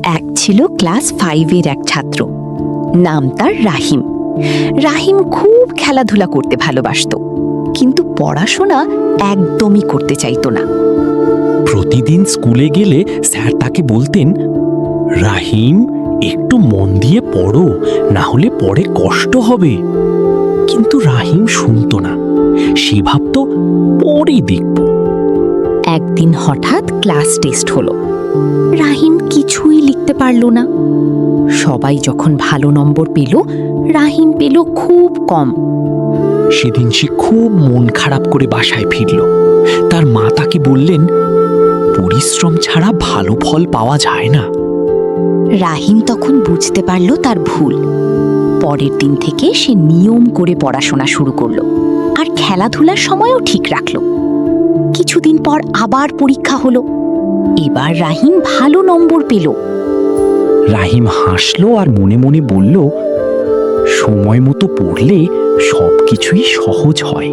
এক ছিল ক্লাস 5-এর এক ছাত্র, নাম তার রাহিম। রাহিম খুব খেলাধুলা করতে ভালোবাসত, কিন্তু পড়াশোনা একদমই করতে চাইতো না। প্রতিদিন স্কুলে গেলে স্যার তাকে বলতেন, রাহিম, একটু মন দিয়ে পড়ো, না হলে পরে কষ্ট হবে। কিন্তু রাহিম শুনতো না, সে ভাবত পরে দেখব। একদিন হঠাৎ ক্লাস টেস্ট হলো। রাহিম কিছুই লিখতে পারল না। সবাই যখন ভালো নম্বর পেল, রাহিম পেল খুব কম। সেদিন সে খুব মন খারাপ করে বাসায় ফিরল। তার মা তাকে বললেন, পরিশ্রম ছাড়া ভালো ফল পাওয়া যায় না। রাহিম তখন বুঝতে পারল তার ভুল। পরের দিন থেকে সে নিয়ম করে পড়াশোনা শুরু করলো, আর খেলাধুলার সময়ও ঠিক রাখল। কিছুদিন পর আবার পরীক্ষা হলো। এবার রাহিম ভালো নম্বর পেল। রাহিম হাসল আর মনে মনে বলল, সময় মতো পড়লে সবকিছুই সহজ হয়।